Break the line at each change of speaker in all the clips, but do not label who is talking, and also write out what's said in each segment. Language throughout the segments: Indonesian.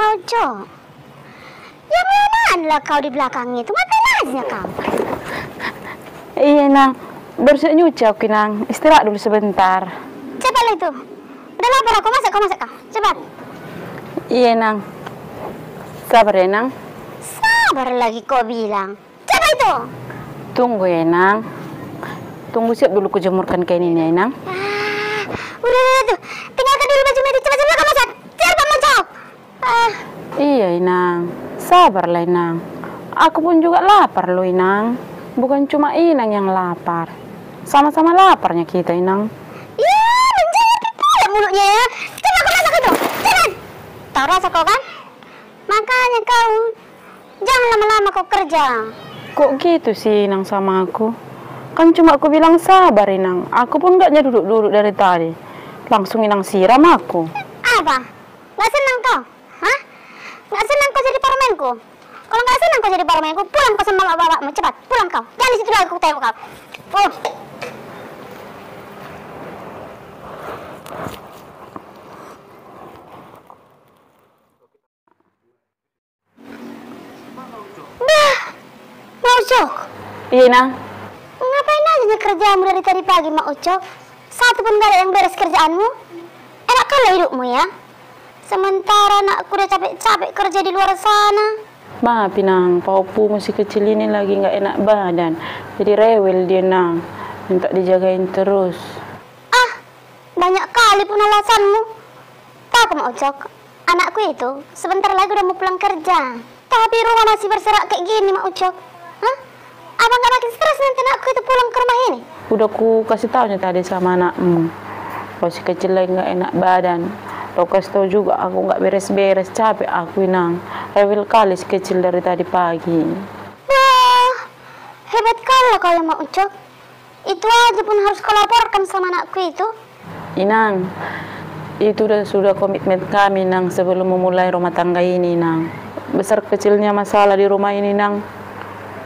mau cok. Ya mana kau di belakang itu, ngapain aja kau?
Iya nang, baru saja nyuci aku nang, istirahat dulu sebentar.
Cepat itu, udah lapar aku, masak kau, cepat.
Iya nang, sabar ya nang.
Sabar lagi kau bilang, cepat itu.
Tunggu ya nang, tunggu siap dulu kujemurkan kain ini ya nang.
Udah tuh, tinggalkan dulu baju medis, cepat kau masak, cepat mau cok.
Iya Inang, sabarlah Inang. Aku pun juga lapar loh Inang. Bukan cuma Inang yang lapar, sama-sama laparnya kita Inang.
Ya, menjadi pula mulutnya ya. Coba kau masak itu, cepat. Tahu rasa kau kan? Makanya kau jangan lama-lama kau kerja.
Kok gitu sih Inang sama aku? Kan cuma aku bilang sabar Inang. Aku pun gak duduk-duduk dari tadi. Langsung Inang siram aku.
Apa? Gak senang kau? Hah? Gak senang kau jadi parmenku? Kalau gak senang kau jadi parmenku, pulang kau sama bapak-bapakmu. Cepat, pulang kau. Jangan di situ lagi aku tengok kau. Bah, Mak Ucok.
Iya Inang.
Ngapain aja kerjaanmu dari tadi pagi, Mak Ucok? Satu pun gak ada yang beres kerjaanmu. Enak kali hidupmu ya. Sementara anakku udah capek-capek kerja di luar sana.
Maaf Inang, Paupu masih kecil ini lagi gak enak badan. Jadi rewel dia Nang. Minta dijagain terus.
Banyak kali pun alasanmu. Tahu Mak Ucok, anakku itu sebentar lagi udah mau pulang kerja. Tapi rumah masih berserak kayak gini, Mak Ucok. Hah? Abang gak makin stres nanti anakku itu pulang ke rumah ini?
Udah ku kasih taunya tadi sama anakmu. Masih kecil lagi gak enak badan. Kau kasih tau juga aku gak beres-beres, capek aku Inang. Rewel kali si kecil dari tadi pagi.
Wah, hebat kali kau ya Mak Ucok. Itu aja pun harus kau laporkan sama anakku itu.
Inang, itu sudah komitmen kami Nang sebelum memulai rumah tangga ini Nang. Besar kecilnya masalah di rumah ini Nang,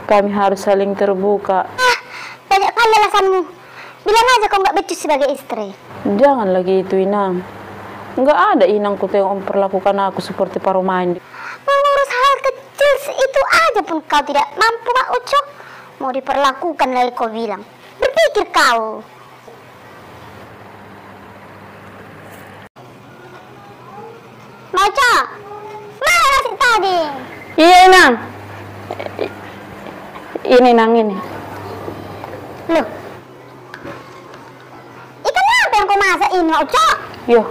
kami harus saling terbuka.
Banyak kali alasanmu. Bilang aja kau gak becus sebagai istri.
Jangan lagi itu Inang. Nggak ada Inang ku tengok memperlakukan aku seperti paruh main.
Mengurus hal kecil itu aja pun kau tidak mampu, Mak Ucok. Mau diperlakukan lagi kau bilang. Berpikir kau. Mak Ucok, mana nasi tadi?
Iya Inang. Ini Nang ini.
Loh, ikan apa yang kau masak ini, Mak Ucok?
Yo,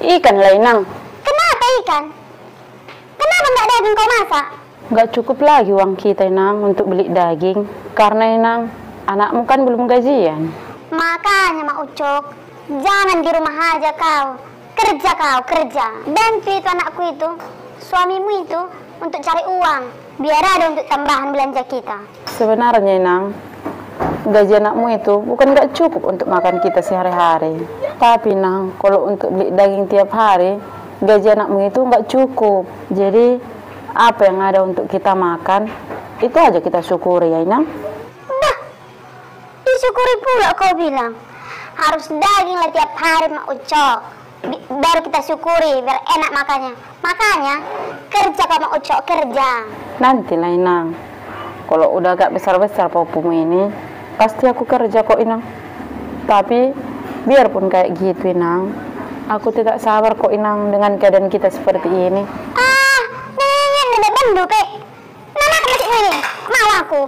ikan lah Inang.
Kenapa ikan? Kenapa nggak daging kau masak?
Nggak cukup lagi uang kita Inang untuk beli daging. Karena Inang, anakmu kan belum gajian.
Makanya Mak Ucok, jangan di rumah aja kau. Kerja kau, kerja. Bantu itu anakku itu, suamimu itu, untuk cari uang. Biar ada untuk tambahan belanja kita.
Sebenarnya Inang, gaji anakmu itu bukan nggak cukup untuk makan kita sehari-hari. Tapi Nang, kalau untuk beli daging tiap hari, gaji anakmu itu nggak cukup. Jadi, apa yang ada untuk kita makan, itu aja kita syukuri ya Inang.
Bah, disyukuri pula kau bilang. Harus daging lah tiap hari Mak Ucok. Baru kita syukuri, biar enak makannya. Makanya, kerja kau Mak Ucok, kerja.
Nantilah Inang, kalau udah agak besar-besar Paupumu ini, pasti aku kerja kok Inang. Tapi biarpun kayak gitu Inang, aku tidak sabar kok Inang dengan keadaan kita seperti ini.
Nenek bandu pe. Nana aku masih ini, mau aku.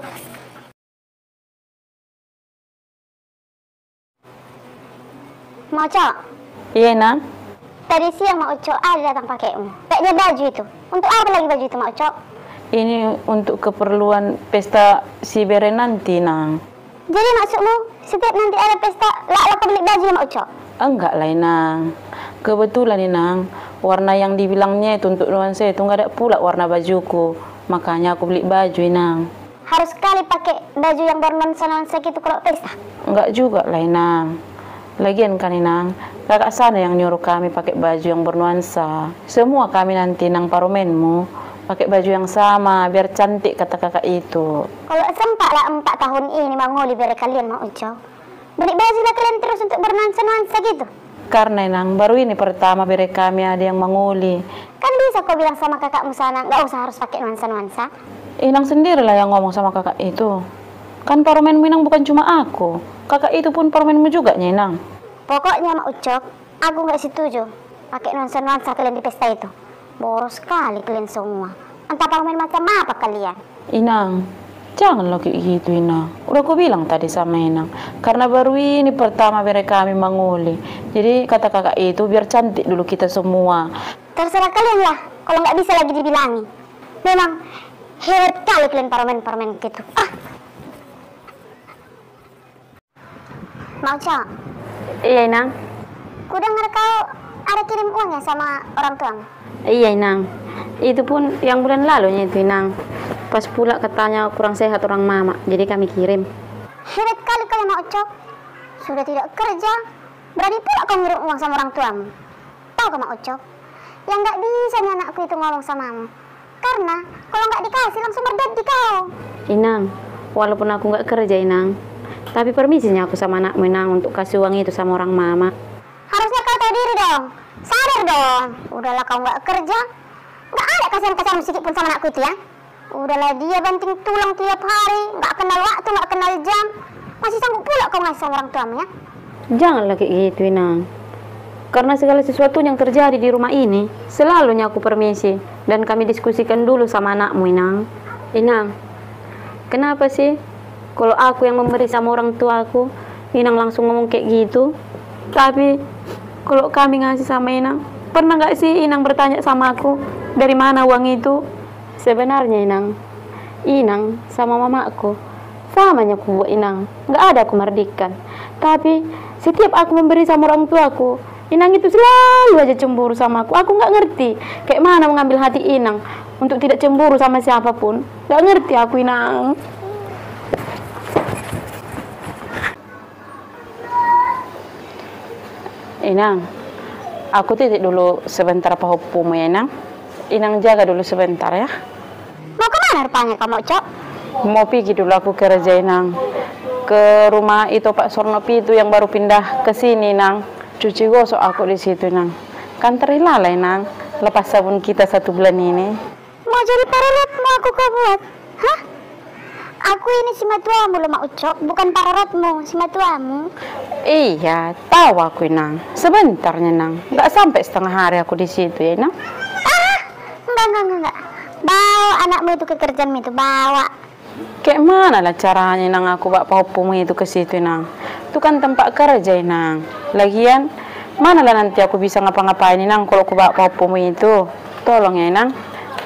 Mak Ucok,
Iya Nang,
tadi siang Mak Ucok ada datang pakaimu. Kayaknya baju itu. Untuk apa lagi baju itu Mak Ucok?
ini untuk keperluan pesta si Bere nanti Nang.
Jadi maksudmu setiap nanti ada pesta lak beli baju ya Mak Ucok?
Enggak lah Inang, kebetulan Inang, warna yang dibilangnya itu untuk nuansa itu nggak ada pula warna bajuku. Makanya aku beli baju Inang.
Harus sekali pakai baju yang bernuansa-nuansa gitu kalau pesta?
Enggak juga lah Inang. Lagian kan Inang, kakak sana yang nyuruh kami pakai baju yang bernuansa. Semua kami nanti Nang parumenmu pakai baju yang sama biar cantik kata kakak itu.
Kalau sempat lah 4 tahun ini mangoli biar kalian Mak Ucok. Beli baju lah kalian terus untuk bernuansa-nuansa gitu.
Karena Inang, baru ini pertama bere kami ada yang menguli.
Kan bisa kau bilang sama kakakmu sana, nggak usah harus pakai nuansa-nuansa.
Inang sendirilah yang ngomong sama kakak itu. Kan parmenmu Inang bukan cuma aku. Kakak itu pun parmenmu juga Inang.
Pokoknya Mak Ucok, aku nggak setuju pakai nuansa-nuansa kalian di pesta itu. Boros sekali kalian semua. Entah parmen macam apa kalian.
Inang, jangan lo kayak gitu Inang. Udah aku bilang tadi sama Inang. Karena baru ini pertama bere kami menguli. Jadi kata kakak itu biar cantik dulu kita semua.
Terserah kalian lah, kalau nggak bisa lagi dibilangi. Memang hebat kali kalian parmen-parmen gitu. Mak Ucok.
Iya Inang.
Ku dengar kau ada kirim uangnya sama orang tuamu.
Iya Inang. Itu pun yang bulan lalu itu Inang. Pas pula katanya kurang sehat orang mama, jadi kami kirim.
Hebat kali kau Mak Ucok. Sudah tidak kerja, berani pula kau ngirim uang sama orang tuamu. Tahu kau Mak Ucok, yang nggak bisa anakku itu ngomong samamu. Karena kalau nggak dikasih langsung berdedi kau.
Inang, walaupun aku nggak kerja Inang, tapi permisinya aku sama anakmu Inang untuk kasih uang itu sama orang mama.
Harusnya kau tahu diri dong. Sadar dong. Udahlah kau nggak kerja, nggak ada kasihan-kasihan sedikit pun sama anakku itu ya. Udahlah dia banting tulang tiap hari, nggak kenal waktu, nggak kenal jam. Masih sanggup pula kau ngasih sama orang tuamu ya.
Janganlah kayak gitu Inang. Karena segala sesuatu yang terjadi di rumah ini, selalunya aku permisi dan kami diskusikan dulu sama anakmu Inang. Inang, kenapa sih kalau aku yang memberi sama orang tua aku, Inang langsung ngomong kayak gitu? Tapi kalau kami ngasih sama Inang, pernah nggak sih Inang bertanya sama aku dari mana uang itu? Sebenarnya Inang sama mamaku samanya aku buat Inang, nggak ada aku merdikan. Tapi setiap aku memberi sama orang tuaku, Inang itu selalu aja cemburu sama aku. Aku nggak ngerti kayak mana mengambil hati Inang untuk tidak cemburu sama siapapun. Nggak ngerti aku Inang.
Inang, aku titik dulu sebentar pahopumu ya Inang. Inang jaga dulu sebentar ya.
Mau kemana rupanya kau Mak Ucok?
Mau pergi dulu aku kerja Inang. Ke rumah itu Pak Sornopi itu yang baru pindah ke sini Nang. Cuci gosok aku di situ Nang. Kan terilalai Nang. Lepas sabun kita 1 bulan ini.
Mau jadi pararot mau aku kau buat? Hah? Aku ini si matuamu loh Mak Ucok, bukan pararotmu, si matuamu.
Iya, tahu aku Nang. Sebentarnya Nang. Nggak sampai setengah hari aku di situ ya Nang.
Enggak. Bawa anakmu itu ke kerjaanmu itu, bawa.
Kayak mana lah caranya Nang aku bawa pahopumu itu ke situ Nang. Itu kan tempat kerja Nang. Lagian, mana lah nanti aku bisa ngapa-ngapain Nang kalau aku bawa pahopumu itu. Tolong ya Nang.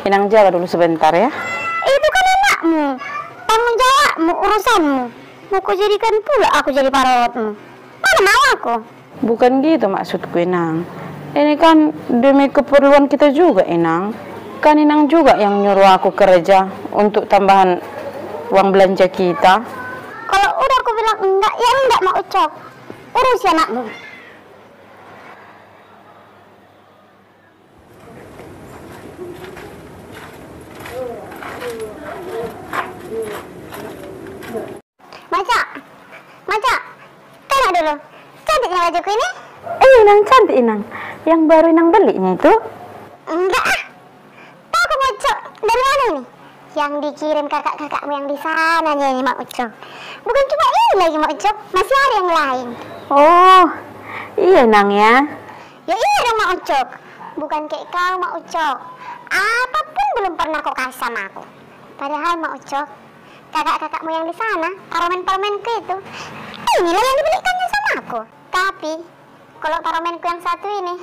Inang jaga dulu sebentar ya.
Itu kan anakmu, tanggung jawabmu, urusanmu. Mau kau jadikan pula aku jadi pararotmu. Mana mau aku?
Bukan gitu maksudku Inang. Ini kan demi keperluan kita juga Inang. Kan Inang juga yang nyuruh aku kerja untuk tambahan uang belanja kita.
Kalau udah aku bilang enggak, ya enggak Mak Ucok. Urusi anakmu. Maca, tengok dulu. Cantiknya bajuku ini?
Inang cantik Inang. Yang baru Inang belinya itu?
Enggak ah. Tahu kau Mak Ucok, dari mana ini? Yang dikirim kakak-kakakmu yang di sananya ini Mak Ucok. Bukan cuma ini lagi Mak Ucok, masih ada yang lain.
Oh, iya Nang ya.
Ya iya dong Mak Ucok. Bukan kayak kau Mak Ucok. Apapun belum pernah kau kasih sama aku. Padahal Mak Ucok, kakak-kakakmu yang di sana, parmen-parmenku itu, inilah yang dibelikannya sama aku. Tapi, kalau parmenku yang satu ini,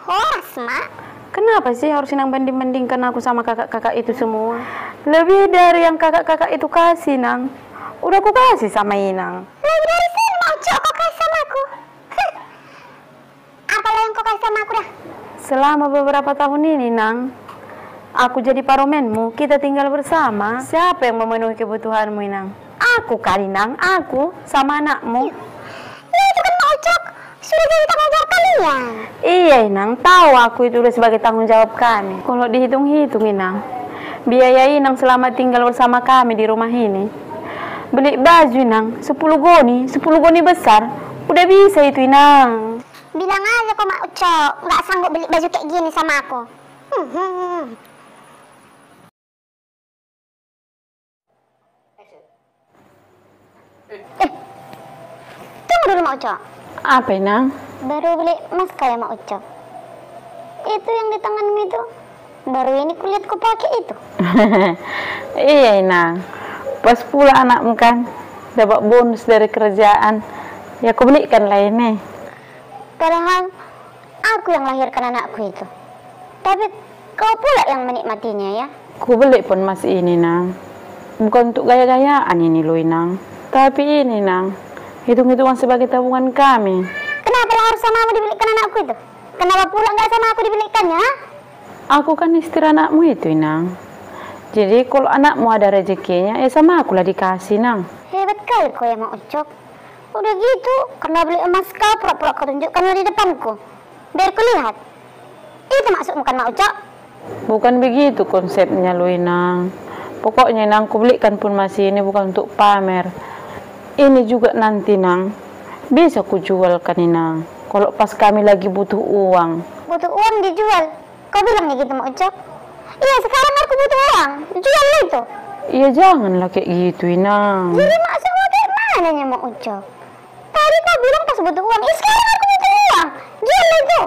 horas Mak.
Kenapa sih harus Inang banding-bandingkan aku sama kakak-kakak itu semua? Lebih dari yang kakak-kakak itu kasih Nang. Udah aku kasih sama Inang.
Lebih dari sini Mak Ucok kau kasih sama aku. Apalah yang kau kasih sama aku dah?
Selama beberapa tahun ini Nang, aku jadi paromenmu, kita tinggal bersama. Siapa yang memenuhi kebutuhanmu Inang? Aku kan Inang, aku sama anakmu.
Ya itu kan Mak Ucok, sudah jadi tanggung jawab kalian.
Iya Inang, tahu aku itu udah sebagai tanggung jawab kami. Kalau dihitung-hitung Inang, biaya Inang selama tinggal bersama kami di rumah ini, beli baju Inang 10 goni besar, Udah bisa itu, Inang.
Bilang aja kok Mak Ucok, nggak sanggup beli baju kayak gini sama aku. Tunggu dulu Mak Ucok.
Apa, Inang?
Baru beli masker ya Mak Ucok. Itu yang di tanganmu itu. Baru ini kulihat kau pakai itu.
Iya, Inang. Pas pula anakmu kan dapat bonus dari kerjaan. Ya aku belikan lah ini.
Padahal aku yang lahirkan anakku itu. Tapi kau pula yang menikmatinya ya.
Ku beli pun masih ini, Nang. Bukan untuk gaya-gayaan ini loh, Nang. Tapi ini, Nang, hitung-hitungan sebagai tabungan kami.
Kenapa harus sama aku dibelikan anakku itu? Kenapa pula nggak sama aku dibelikannya?
Aku kan istri anakmu itu, Nang. Jadi kalau anakmu ada rezekinya, ya sama akulah dikasih, Nang.
Hebat kali kau ya Mak Ucok. Udah gitu, karena beli emas kau pura-pura kau tunjukkan di depanku. Biar ku lihat. Itu maksudmu kan Mak Ucok?
Bukan begitu konsepnya loh, Nang. Pokoknya, Nang, ku belikan pun masih ini bukan untuk pamer. Ini juga nanti, Nang, bisa ku jualkan, Nang. Kalau pas kami lagi butuh uang.
Butuh uang dijual? Kau bilangnya gitu Mak Ucok? Iya, sekarang aku butuh uang. Jual itu.
Iya, janganlah kayak gitu, Nang.
Jadi maksudmu kayak mananya Mak Ucok? Tadi kau bilang pas butuh uang. Sekarang aku butuh uang. Jual itu.